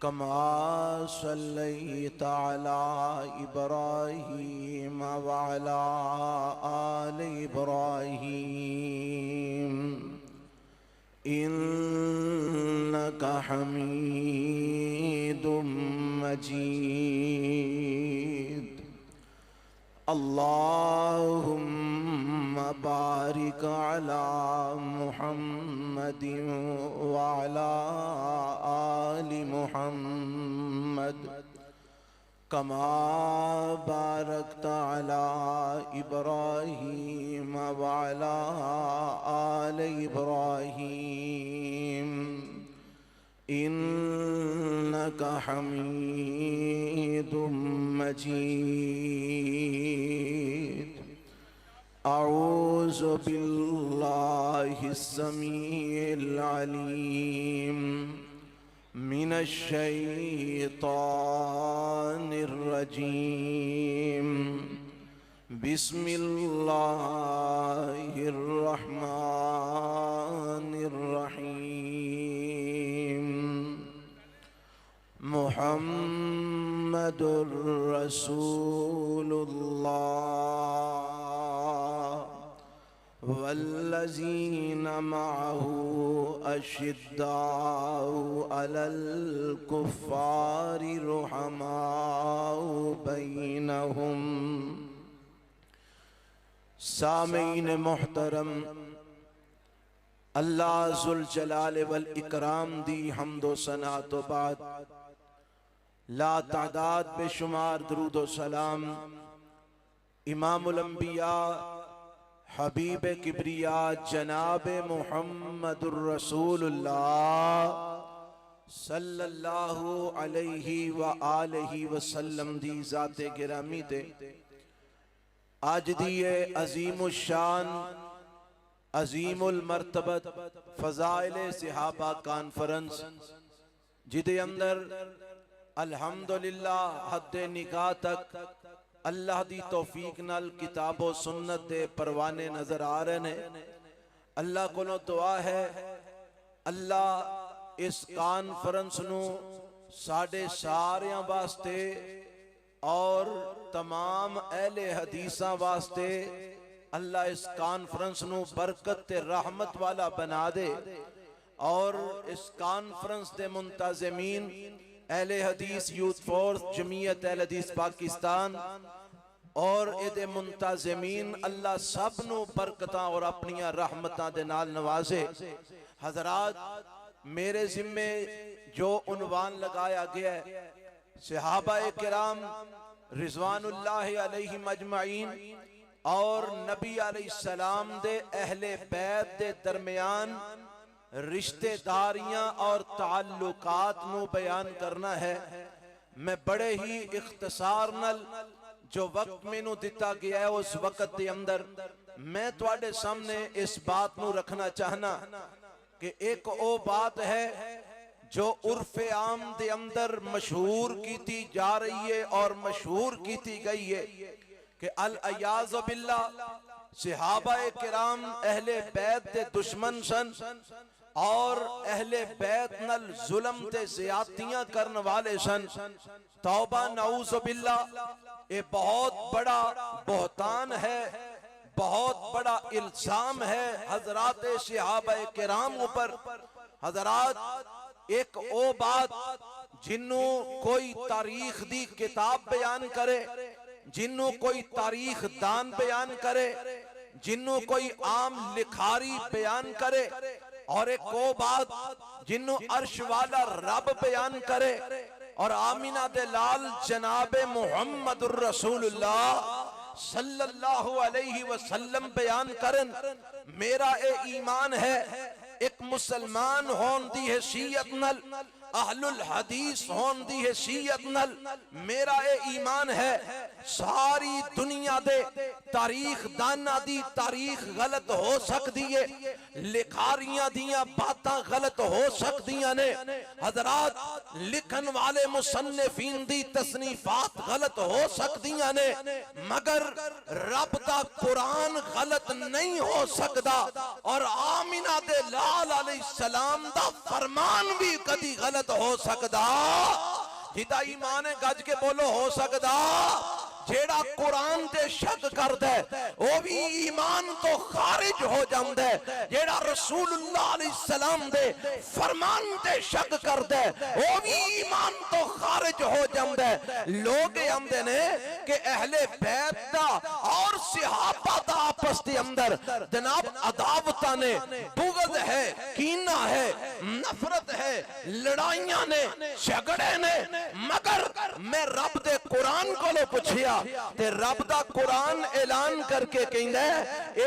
कमा सल्लैता अला इब्राहीम व अला आलि इब्राहीम इन्नका हमीदुम मजीद। अल्लाहुम्मा बारिक अला मुहम्मदिन व अला आलि मुहम्मद कमा बारकता अला इब्राहीम व अला आलि इब्राहीम इन्नका हमीदुम मजीद। अऊज़ु बिल्लाहिस समीइल अलीम मिनश शैतानिर रजीम। बिस्मिल्लाहिर रहमानिर रहीम। मुहम्मदुर रसूलुल्लाह वल्लज़ीना मअहू अशिद्दाउ अलल कुफ़्फ़ारि रुहमाउ बैनहुम। सामीन मोहतरम, अल्लाह ज़ुल जलाल वल इकराम दी हम्दो सना तो बाद ला तादाद बेशुमार दरूद व सलाम इमामुल अंबिया हबीब किबरिया जनाब मुहम्मदुर रसूलुल्लाह सल्लल्लाहु अलैहि व आलिहि वसल्लम दी ज़ाते गिरामी ते आज दी अजीमुल शान अजीमुल मर्तबत फ़ज़ाइल सहाबा कॉन्फ्रेंस जिदे अंदर अल्हम्दुलिल्लाह हद निकाह तक अल्लाह दी तौफीक नाल किताबो सुन्नत दे परवाने नजर आ रहे ने। अल्लाह कोलों दुआ है अल्लाह इस कॉन्फ्रेंस नू साडे सारियां वास्ते और तमाम अहले हदीसां वास्ते अल्लाह इस कॉन्फ्रेंस नू बरकत ते रहमत वाला बना दे और इस कॉन्फ्रेंस दे मुंतज़मीन अहले हदीस यूथ फोर्स जमीयत अहले हदीस पाकिस्तान और इहदे मुंतज़मीन अल्लाह सब नू बरकतां और अपनियां रहमतां दे नाल नवाजे। हजरात, मेरे जिम्मे जो उन्वान लगाया गया है सहाबाए किराम रिज़वानुल्लाहि अलैहिम अजमईन और नबी अलैहिस्सलाम दे अहले बैत दे दरमियान रिश्तेदारियां और ताल्लुकात नू बयान करना है। मैं बड़े ही इख्तिसार नल जो वक्त मैनू दिता गया है उस वक्त के अंदर मैं तुहाडे सामने इस बात नू रखना चाहना कि एक ओ बात है जो उर्फे आम दे अंदर मशहूर की जा रही है और मशहूर की गई है कि अल अयाज़ बिल्लाह सहाबाए किराम अहले बैत दे दुश्मन सन और अहले बैत नल जुल्म ते ज़ियादतियां करने वाले सन। तौबा नऊज़ बिल्लाह, ये बहुत बड़ा बहतान है, बहुत बड़ा इल्जाम है हजरात सहाबाए किराम ऊपर। हजरात, एक ओ बात जिन्नू कोई तारीख दी किताब बयान करे, जिन्नू कोई तारीख दान बयान करे, जिन्नू कोई आम लिखारी बयान करे और एक वो बात जिन्नू अर्श वाला रब बयान करे और आमीना दे लाल जनाबे मुहम्मदुर रसूलुल्लाह सल्लल्लाहु अलैहि वसल्लम बयान करन। मेरा ए ईमान है एक मुसलमान होन दी हैसियत नल अहलुल हदीस होन दी हैसियत नल मेरा ये ईमान है सारी दुनिया दे तारीख दाना दी तारीख गलत हो सकती है, लिखारियां दियां बातां गलत हो सकदियां ने, हजरात लिखन वाले मुसन्निफीन दी तसनीफात गलत हो सकदियां ने, मगर रब दा कुरान गलत नहीं हो सकदा और आमिना दे लाल अलैहिस्सलाम दा फरमान भी कदी गलत हो सकदा। जिदा ईमान है गज के बोलो हो सकदा। जेड़ा कुरान ते शक करदा है वो भी ईमान तो खारिज हो जांदा है, जेड़ा रसूलुल्लाह अलैहिस्सलाम दे फरमान ते शक करदा है वो भी ईमान तो खारिज हो जांदा है। लोग आंदे ने कि अहले बैत दा और सहाबा दा आपस दे अंदर जनाब अदावतां ने, बुग़्ज़ है, कीना है, नफरत है, लड़ाइयां ने, झगड़े ने, मगर मैं रब दे कुरान कोलों पुछया ते रब दा कुरान ऐलान करके कहंदा है ए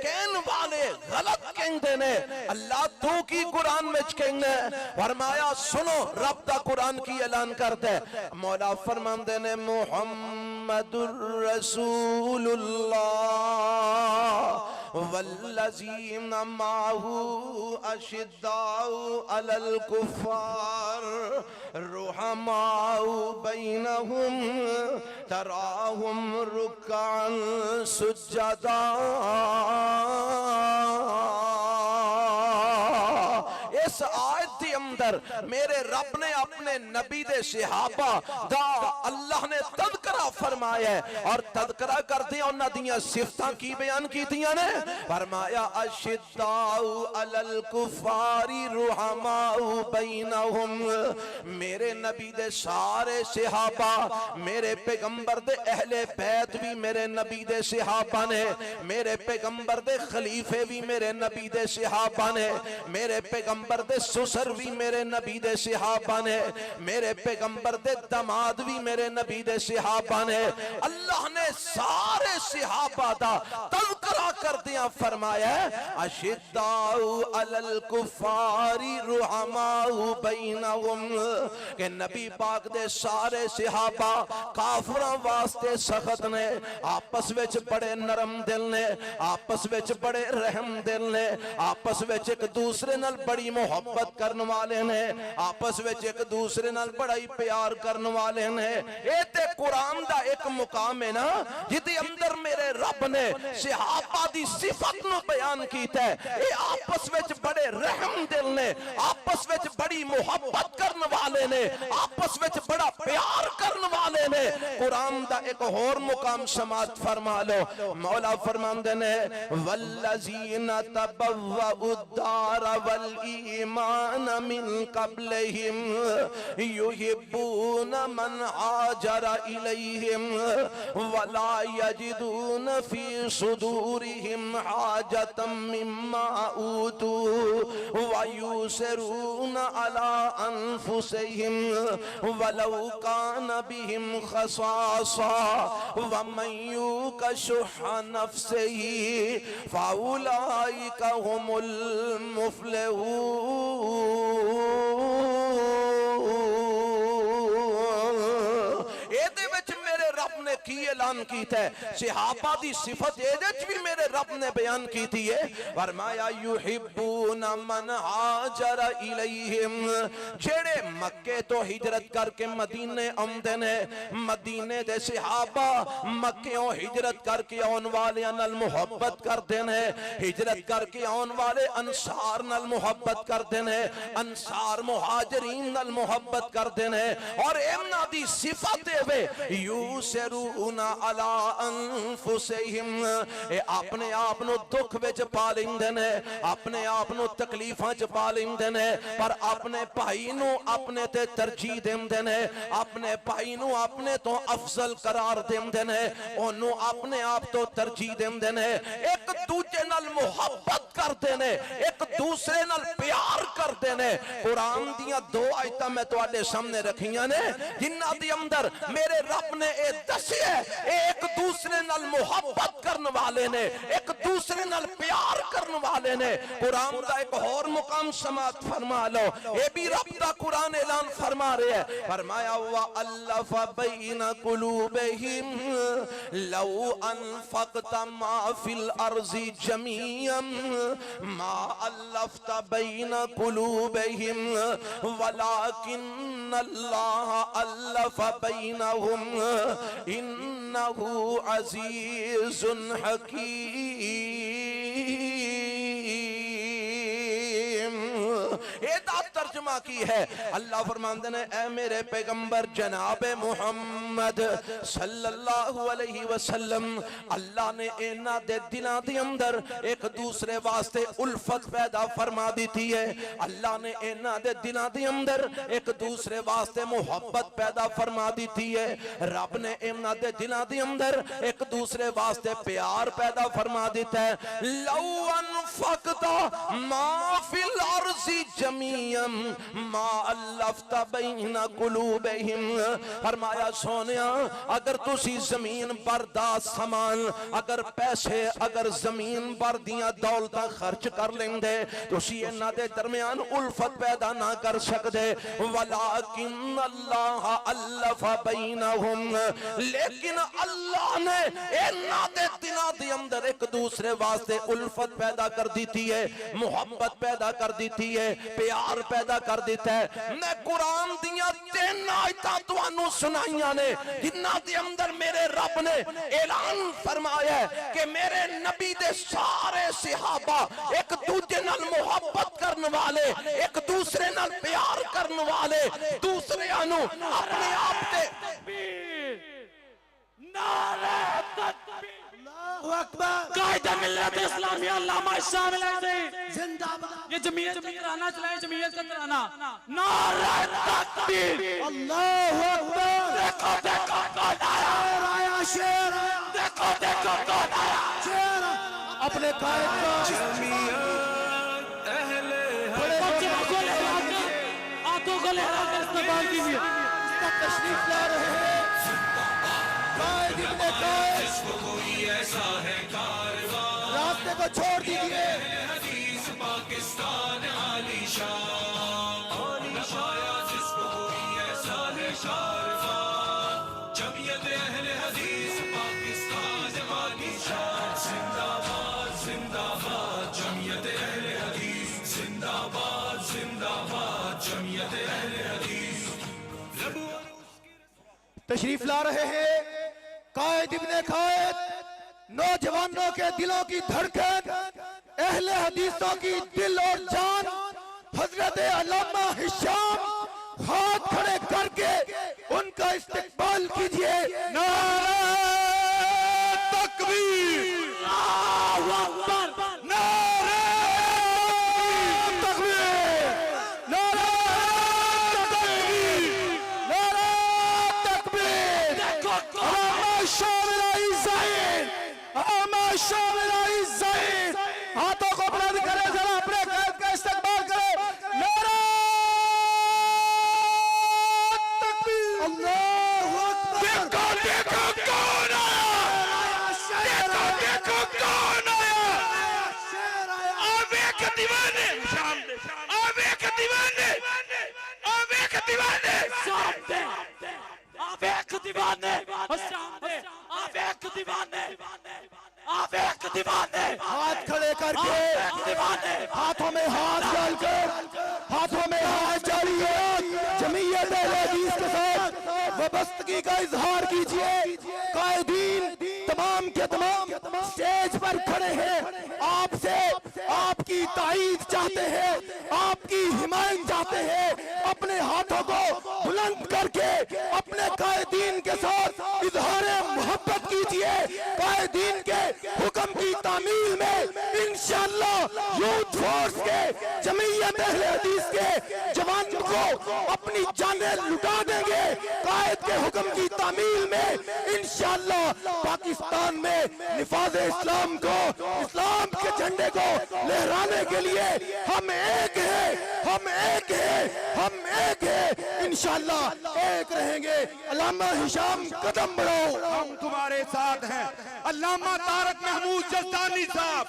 कहन वाले गलत कहंदे ने, अल्लाह तू की कुरान में कहंदा है, फरमाया सुनो रब दा कुरान की ऐलान करता है। मौला फरमांदे ने मुहम्मदुर रसूलुल्लाह वल्लज़ीना माहू अशिद्दाउ अलल कुफ़ार रुहमाउ बैनहुम तराहुम रुक्कान सुज्जदा। इस आयत के अंदर मेरे रब ने अपने नबी दे सहाबा दा अल्लाह ने तज़किरा फरमाया है और तज़किरा करते उन्हां दियां सिफतां की बयान कीतियां ने। फरमाया अशिद्दाउ अलल कुफारी रुहमाउ बैनहुम, मेरे नबी दे सारे सहाबा, मेरे पैगंबर दे अहले बैत भी मेरे नबी दे सहाबा ने, मेरे पैगंबर दे खलीफे भी मेरे नबी दे सहाबा ने, मेरे पैगंबर दे सुसर भी मेरे नबी दे सहाबा ने, मेरे पैगंबर दे दमाद भी मेरे नबी दे सहाबा ने। अल्लाह ने सारे सहाबा दा तज़किरा करदियां फरमाया अशिद्दाउ अलल कुफारी रुहमाउ बैनहुम, के नबी पाक दे सारे सहाबा काफिरां वास्ते सख्त ने, आपस विच बड़े नरम दिल ने, आपस विच बड़े रहम दिल ने, आपस विच एक दूसरे नाल बड़ी मोहब्बत करने वाले ने, आपस विच एक दूसरे नाल बड़ा ही प्यार करने वाले ने। ये ते कुरान दा एक मुकाम है ना जिदे अंदर मेरे रब ने सहाबा दी सिफत नु बयान कीता है। ये आपस विच बड़े रहम दिल ने, आपस विच बड़ी मोहब्बत करने वाले ने, आपस विच बड़ा प्यार करने वाले ने। कुरान दा एक और मुकाम समात फरमा लो। मौला फरमांदे ने वल्लज़ीना तबव्वउद्दार वल ईमान मिन क़ब्लिहिम युहिब्बूना मन हाजरा इलैहिम वला यजिदून फी सुदूरिहिम हाजतम मिम्मा ऊतू व युसिरून अला अनफुसिहिम वलौ कान बिहिम खसासा व मन युक़ शुह्ह नफ्सिही फउलाइका हुमुल मुफ्लिहून। ने की ऐलान कीता है सहाबा दी सिफत एदे च भी मेरे रब ने बयान की थी है। फरमाया युहिब्बूना मन हाजरा इलैहिम, जेड़े मक्के तो हिजरत करके मदीने आंदे ने, मदीने दे सहाबा मक्केों हिजरत करके आने वाले नाल मुहब्बत करते ने, हिजरत करके आने वाले अंसार नाल मुहब्बत करते ने, अंसार मुहाजिरीन नाल मुहब्बत करते ने। और इन्हां दी सिफत है यूसिरूना अला अनफुसिहिम, ए अपने आप नु दुख विच पा लेंदे ने, अपने आप नु तकलीफां च पा लेंदे ने, पर अपने भाई नु अपने ते तरजीह देंदे ने, अपने भाई नु अपने तो अफजल करार देंदे ने, ओनू अपने आप तो तरजीह देंदे ने। एक दूजे दूजे नाल मुहब्बत करते ने, एक दूसरे नाल प्यार करते ने। कुरान दियां दो आयतां मैं तुहाडे सामने रखियां ने जिन्हां दे अंदर मेरे रब ने ए दस्सिया एक दूसरे नाल मुहब्बत करने वाले ने, एक दूसरे नाल प्यार करने वाले ने। कुरान दा एक और मुकाम समात फरमा लो, ये भी रब दा कुरान ऐलान फरमा रहे है, फरमाया व अल्लफ़ बैन कुलूबिहिम लौ अनफ़क़त मा फिल अर्ज़ि जमीअन मा अल्लफ़त बैन कुलूबिहिम वलाकिन अल्लाह अल्लफ़ बैनहुम इन्नहु अज़ीज़ुन हकीम। एदा तर्जुमा की है। अल्लाह फरमाते ने ऐ मेरे पैगंबर जनाब मुहम्मद सल्लल्लाहु अलैहि वसल्लम, अल्लाह ने इन्हां दे दिलां दे अंदर एक दूसरे वास्ते उल्फत पैदा फरमा दी थी है। अल्लाह ने इन्हां दे दिलां दे अंदर एक दूसरे वास्ते मोहब्बत पैदा फरमा दी थी है। रब ने इन्हां दे दिलां दे अंदर एक दूसरे वास्ते प्यार पैदा फरमा दिता है। लौ अनफ़क़त मा फिल अर्ज़ि जमीअन मा अल्लफ़त बैन कुलूबिहिम, फरमाया सोनिया अगर तुसी जमीन पर दा समान, अगर पैसे, अगर जमीन पर दियां दौलतां खर्च कर लेंदे, तुसी इन्हां दे दरमियान उल्फत पैदा ना कर सकदे। वलाकिन अल्लाह अल्लफ़ बैनहुम, लेकिन अल्लाह ने इन्हां दे दिलां दे अंदर एक दूसरे वास्ते उल्फत पैदा कर दी है, मोहब्बत पैदा कर दी है, प्यार पैदा कर दिता है। मैं कुरान दियां 3 आयतां तुहानू सुनाइयां ने जिन्हां दे अंदर मेरे रब ने ऐलान फरमाया है कि मेरे नबी दे सारे सहाबा एक दूजे नाल मोहब्बत करने वाले, एक दूसरे नाल प्यार करने वाले, दूसरे नु अपने आप ते नारे तकबीर अल्लाहु अकबर कायदा मिल्लत इस्लामी अल्लामा शामिल है जिंदाबाद। ये जमीयत का तराना चलाए, जमीयत का तराना नारे तकबीर अल्लाहु अकबर। देखो देखो कौन आया, शेर आया, देखो देखो कौन आया, शेर अपने कायद का जमीयत अहले आंखों को लहरा कर इस्तेमाल कीजिए। इसका तशरीफ ला रहे हैं कायद इब्ने कायद, ऐसा है कारवां रास्ते को छोड़ दीजिए। हदीस पाकिस्तान आलीशान नमाया जिसको कोई ऐसा है कारवां, जमीयत अहले हदीस पाकिस्तान आलीशान जिंदाबाद जिंदाबाद, जमीयत अहले हदीस जिंदाबाद जिंदाबाद, जमीयत अहले हदीस। तशरीफ ला रहे हैं कायद इब्ने कायद, नौजवानों के दिलों की धड़कन, अहले हदीसों की दिल और जान, हजरत अल्लामा हिशाम, हाथ खड़े करके उनका इस्तकबाल कीजिए। नारे तकबीर अल्लाहु अकबर, नारे तकबीर, नारे तकबीर, नारे तकबीर। हाथों को बुलंद करें, जरा अपने कैद का इस्तेमाल करें। नारे तकबीर अल्लाहु अकबर। देखो देखो कौन आया, देखो देखो कौन आया, अब एक दीवाने, अब एक दीवाने, अब एक दीवाने, सामने अब एक दीवाने, सामने अब एक दीवाने, आप एक दीवाने, हाथ खड़े करके दीवाने, हाथों में हाथ डालकर, हाथों में हाथ डालिए, जमीयत अहले हदीस के साथ वाबस्तगी का इजहार कीजिए। कायदीन तमाम के तमाम स्टेज पर खड़े हैं, आपसे आपकी ताईद चाहते हैं, आपकी हिमायत चाहते हैं। अपने हाथों को बुलंद करके अपने कायदीन के साथ इजहार मोहब्बत कीजिए। कायदीन के हुक्म की तामील में इंशाअल्लाह यूथ फोर्स के जमीयत अहले हदीस के जवान को अपनी जानें लुटा देंगे। कायद के हुक्म की तामील में इंशाअल्लाह पाकिस्तान में निफाज इस्लाम को, इस्लाम के झंडे को लहराने के लिए हम एक हैं, हम एक हैं, हम एक हैं, इंशाअल्लाह एक रहेंगे। अल्लामा हिशाम कदम बढ़ाओ, हम तुम्हारे साथ हैं। अल्लामा तारक महमूद जज़दानी साहब,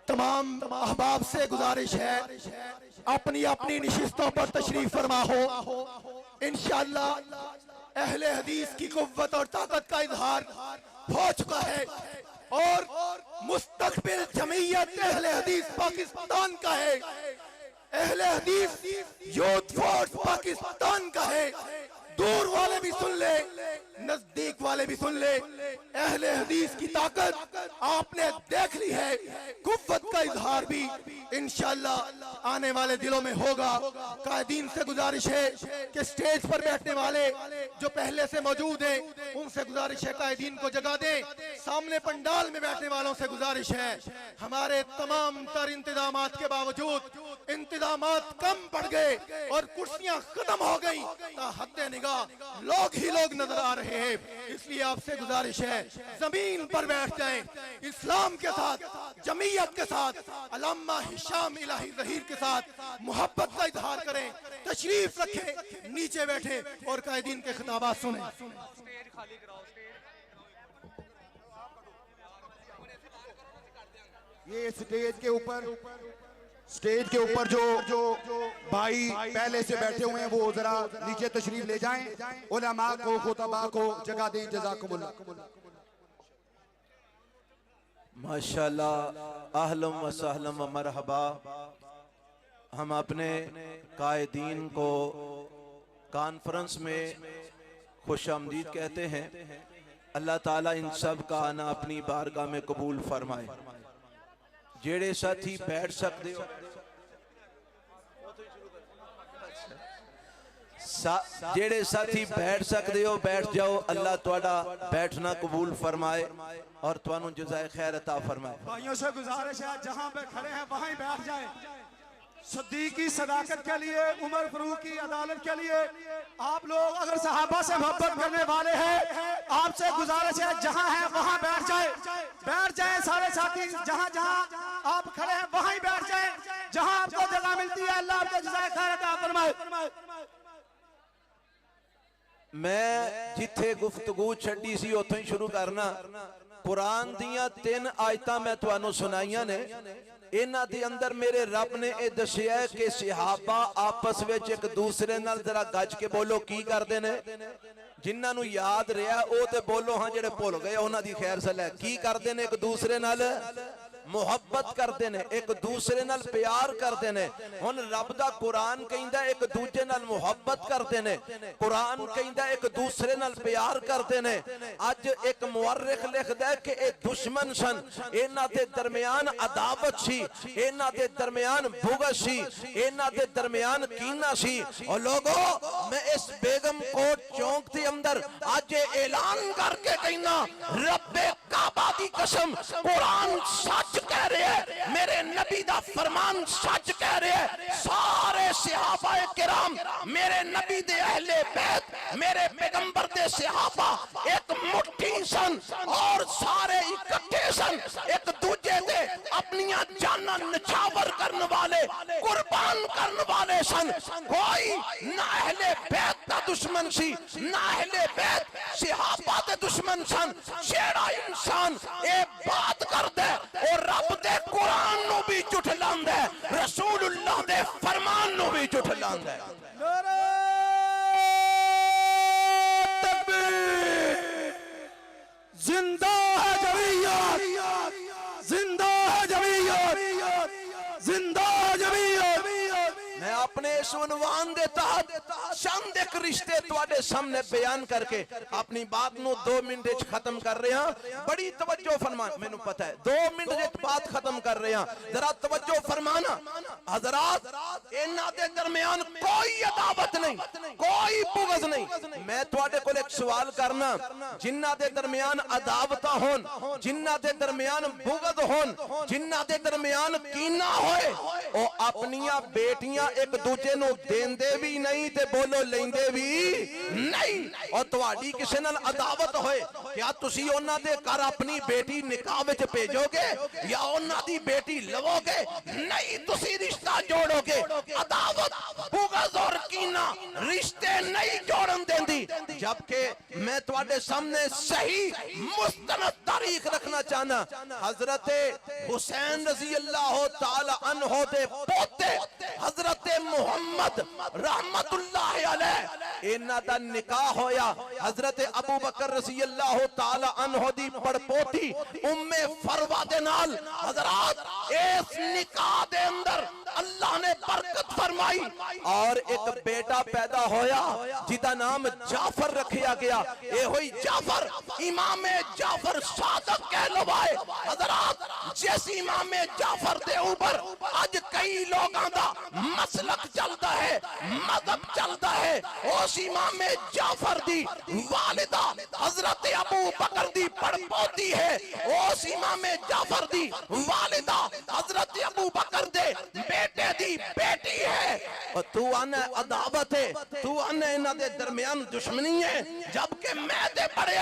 तमाम अहबाब से गुजारिश है अपनी अपनी निशिस्तों पर तशरीफ फरमा हो। इंशाअल्लाह अहले हदीस की कुव्वत और ताकत का इजहार हो चुका है और मुस्तकबिल जमीयत अहले हदीस पाकिस्तान का है। अहले हदीस यूथ फोर्स पाकिस्तान का है। दूर वाले भी सुन ले, नजदीक वाले भी सुन ले, अहले हदीस की ताकत आपने देख ली है। कुव्वत का इजहार भी इंशाअल्लाह आने वाले दिनों में होगा। कायदीन से गुजारिश है कि स्टेज पर बैठने वाले जो पहले से मौजूद हैं उनसे गुजारिश है कायदीन को जगा दें। सामने पंडाल में बैठने वालों से गुजारिश है, हमारे तमाम तर इंतजामात के बावजूद इंतजामात कम पड़ गए और कुर्सियां खत्म हो गई, हद निगाह लोग ही लोग नजर आ रहे हैं। इसलिए आपसे गुजारिश है जमीन पर बैठ जाएं, इस्लाम के साथ, जमीयत के साथ, अल्लामा हिशाम इलाही ज़हीर के साथ मोहब्बत का इजहार करें। तशरीफ रखें, नीचे बैठे और कायदीन के खिताबात सुने। ये स्टेज के ऊपर जो भाई पहले से बैठे हुए हैं वो जरा नीचे तशरीफ ले जाएं। उलमा को, खुतबा को जगह दें। जज़ाकुमुल्लाह। माशाल्लाह, अहलम व सहलम व मरहबा। हम अपने कायदीन को कॉन्फ्रेंस में खुश आमदीद कहते हैं। अल्लाह ताला इन सब का आना अपनी बारगाह में कबूल फरमाए। जेड़े साथी बैठ सकते हो जेड़े साथी बैठ सकते हो बैठ जाओ। अल्लाह तुहाडा बैठना कबूल फरमाए और तुहानू जज़ाए खैर अता फरमाए। भाइयों से गुजारिश है जहां पे खड़े हैं वहां ही बैठ जाएं। सिद्दीक की सदाकत के लिए, उमर फारूक की अदालत के लिए आप लोग अगर सहाबा से मोहब्बत करने वाले हैं, आपसे गुजारिश है जहां है वहां बैठ जाएं सारे साथी। जहां जहां आप खड़े हैं वहां ही बैठ जाएं। जहां आपको जगह मिलती है अल्लाह आपको जज़ाए खैर अता फरमाए। मैं जिथे गुफ्तगू छड्डी सी उत्थों ही शुरू करना। कुरान दियां 3 आयतां मैं तुहानू सुनाइयां ने। इन्हां दे अंदर मेरे रब ने यह दसिया है कि सहाबा आपस विच एक दूसरे नाल जरा गज के बोलो की करदे ने। जिन्हां नू याद रहा वो ते बोलो हाँ, जेड़े भुल गए उन्हां दी खैर सलाह। की करदे ने? एक दूसरे नाल मुहब्बत करते ने, एक दूसरे नाल प्यार करते ने। हुण रब दा कुरान कहंदा एक दूजे नाल मुहब्बत करते ने, कुरान कहंदा एक दूसरे नाल प्यार करते ने। अज एक मुअर्रिख लिखदा है कि ये दुश्मन सन, इन्हां दे दरमियान अदावत सी, इन्हां दे दरमियान बुग़्ज़ सी, इन्हां दे दरमियान कीना सी। और लोगों, मैं इस बेगम कोट चौक के अंदर आज ऐलान करके कहना, रब्बे काबा दी कसम, कुरान सच कह रहे हैं, मेरे नबी दा फरमान सच कह रहे हैं। सारे सहाबाए किराम, मेरे नबी दे अहले बैत, मेरे पैगंबर दे सहाबा एक मुट्ठी सन और सारे इकट्ठे सन, एक दूजे दे अपनी जाना निछावर करने वाले, कुर्बान करने वाले सन। कोई ना अहले बैत का दुश्मन सी, ना अहले बैत सहाबा दे दुश्मन सन। जेड़ा इंसान ए बात जिंदा जमीयत। मैं अपने इस उन्वान दे तहत चंद एक रिश्ते तुहाडे सामने बयान करके अपनी बात नू 2 मिनट च खत्म कर रहे हैं। बड़ी तवज्जो फरमान, मैनू पता है 2 मिनट च बात खत्म कर रहे हैं, जरा तवज्जो फरमाना हजरात। इन्हां दे दरमियान कोई अदावत नहीं, कोई बुग़्ज़ नहीं। मैं तुहाडे कोल एक सवाल करना, जिन्हां दे दरमियान अदावतां होन, जिन्हां दे दरमियान बुग़्ज़ होन, जिन्हां दे दरमियान कीना होए, ओ अपनियां बेटियां एक दूजे नू देंदे भी नहीं ते बोलो लेंदे भी नहीं। और तुहाडी किसे नाल अदावत होए, क्या तुसी उन्हां दे घर अपनी बेटी निकाह विच भेजोगे या उन्हां दी बेटी लवोगे? नहीं, तुसी रिश्ता जोड़ोगे। अदावत, बुग़्ज़ और कीना रिश्ते नहीं जोड़न देंदी। जबकि मैं तुहाडे सामने सही मुस्तनद तारीख रखना चाहना, हजरत हुसैन रज़ी अल्लाह ताला अन्हो दे पोते हजरत मुहम्मद रहमतुल्लाह अलैह इन्हां दा निकाह होया हजरत अबू बकर रज़ी अल्लाह ताला अन्हो दी पड़पोती उम्मे फरवा दे नाल। हजरात, इस निकाह दे अंदर अल्लाह ने बरकत फरमाई और एक बेटा पैदा होया जिदा नाम जाफर रखा गया। ये हुई जाफर, इमाम जाफर सादक कहलवाए। हजरात, जिस इमाम जाफर दे ऊपर आज कई लोगों का मसलक चलता है, मजहब चलता है, उस इमाम जाफर दी वालिदा हजरत अबू बकर दी पड़पोती है। उस इमाम जाफर दी वालिदा हजरत अबू बकर दे बेटे दी बेटी है। और तू आने अदावत है, तू आने इन्हां दे दरमियान दुश्मनी है, जबकि मैं दे पड़े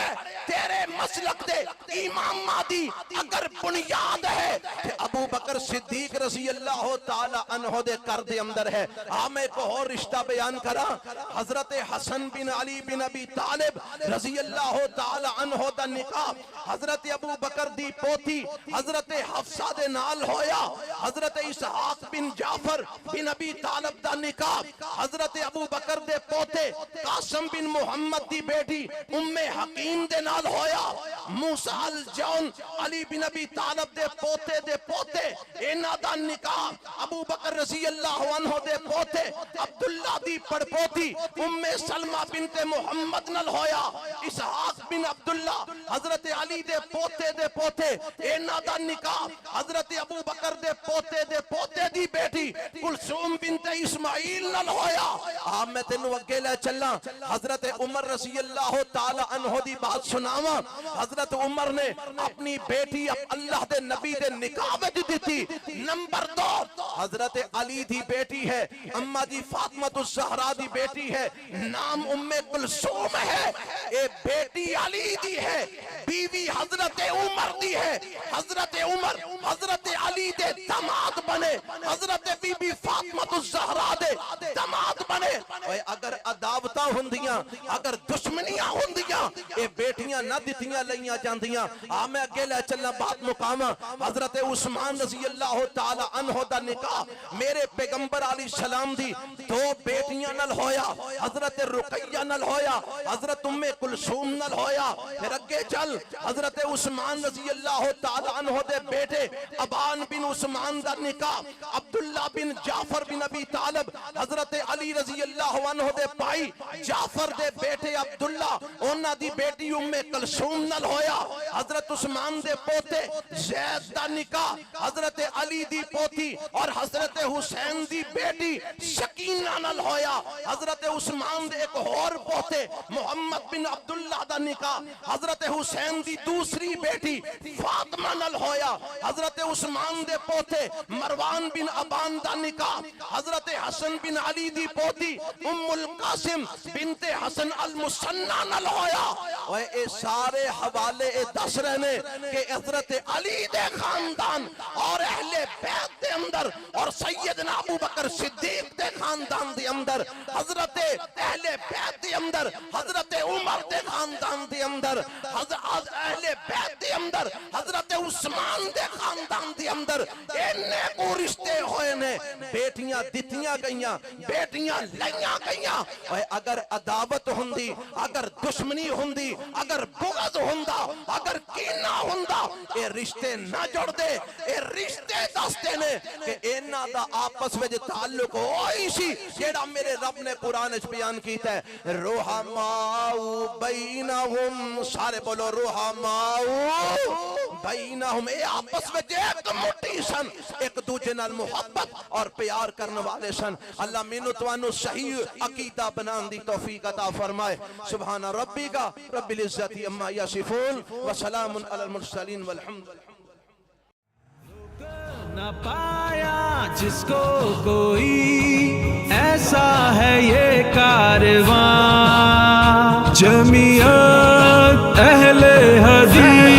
तेरे मसलक दे इमाम दी अगर बुनियाद है कि अबू बकर सिद्दीक रज़ी अल्लाह ताला अन्हो दे कर दे अंदर है। हाँ, मैं एक और रिश्ता बयान करा। हजरत हसन बिन अली बिन अबी तालिब रज़ी अल्लाह ताला अन्हो दा निकाह हजरत अबू बकर दी पोती हजरत हफ्सा दे नाल होया। हजरत इसहाक बिन जाफर बिन अबी तालिब दा निकाह हजरत अबू बकर दे पोते कासिम बिन मुहम्मद दी बेटी उम्मे हकीम दे नाल होया। मूसा अल जौन अली बिन अबी तालिब दे पोते इन्हां दा निकाह अबू बकर रज़ी अल्लाह अन्हो दे पोते अब्दुल्ला दी पड़पोती उम्मे सलमा बिनते मुहम्मद नाल होया। इसहाक बिन अब्दुल्ला हजरत अली दे पोते इन्हां दा निकाह हजरत अबू बकर दे पोते दी बेटी कुलसूम बिनते इस्माइल नाल होया। आ मैं तेनू अगे ले चला, हजरत उमर रज़ी अल्लाह ताला अन्हो दी बात सुनावा। हजरत उमर ने अपनी बेटी अल्लाह दे नबी दे निकाह विच दिती। नंबर 2 हजरत अली दी बेटी है, अम्मा जी फातिमा ज़हरा दी बेटी है, नाम उम्मे कुलसूम है। ये बेटी अली दी है, बीवी हजरत उमर दी है। हजरत उमर हजरत अली दे दामाद बने, हजरत बीबी फातिमा ज़हरा दे दामाद बने। अगर अदावतां हुंदियां, अगर दुश्मनियां हुंदियां, ये बेटियां ना दित्तियां लईयां जांदियां। आ मैं अगे ले चलना बात मुकामा। हजरत उस्मान रज़ी अल्लाह ताला अन्हो दा निकाह मेरे पैगंबर अलैहि सलाम दी 2 बेटियां नाल होया। हजरत रुकैया नाल होया, हजरत उम्मे कुलसूम नाल होया। फिर अगे चल, हजरत उस्मान रज़ी अल्लाह ताला अन्हो दे बेटे अबान बिन उस्मान दा निकाह अब्दुल्ला बिन जाफर बिन अबी तालिब हजरत अली रज़ी अल्लाह अन्हो दे भाई जाफर दे बेटे अब्दुल्ला उन्हां दी बेटी उम्मे कुलसूम नाल होया। हजरत उस्मान दे पोते ज़ैद दा निकाह हजरत अली दी पोती और हजरत हुसैन दी बेटी शकीना नाल होया। हजरत उस्मान दे एक और पोते मोहम्मद बिन अब्दुल्ला दा निकाह हजरत हुसैन दी दूसरी बेटी फातिमा नाल होया। हजरत उस्मान दे पोते मरवान बिन अबान दा निकाह हजरत हसन बिन अली दी पोती उम्मुल कासिम बिनते हसन अल मुसन्ना नाल होया। ओए ए सारे हवाले ए दस रहे ने कि हजरत अली दे खानदान और अहले बैत दे अंदर और सैयदना अबू बकर सिद्दीक दे खानदान दे अंदर, हजरत अहले बैत दे अंदर, हजरत उमर दे खानदान दे अंदर, अहले बैत दे अंदर, हजरत उस्मान दे खानदान दे अंदर इन्ने को रिश्ते होए ने, बेटियां दित्तियां गईयां, बेटियां लईयां गईयां। ओए अगर अदावत हुंदी, अगर दुश्मनी हुंदी, अगर बुग़्ज़ हुंदा, अगर कीना हुंदा, ये रिश्ते ना जुड़दे। ये रिश्ते दसदे ने कि इन्हां दा आपस विच ताल्लुक होई सी जेड़ा मेरे रब ने कुरान च बयान कीता है, रुहमाउ बैनहुम। सारे बोलो रुहमाउ बैनहुम। ये आपस में एक मुट्ठी सन, एक दूजे नाल मोहब्बत और प्यार करने वाले सन। अल्लाह मैनू तुहानू सही अकीदा बनाने दी तौफीक अता फरमाए। सुभान रब्बिका रब्बिल इज्जति अम्मा यसिफून व सलामुन अलल मुरसलीन वल्हम्दुलिल्लाह। न पाया जिसको कोई ऐसा है ये कारवां, जमीयत अहले हदीस।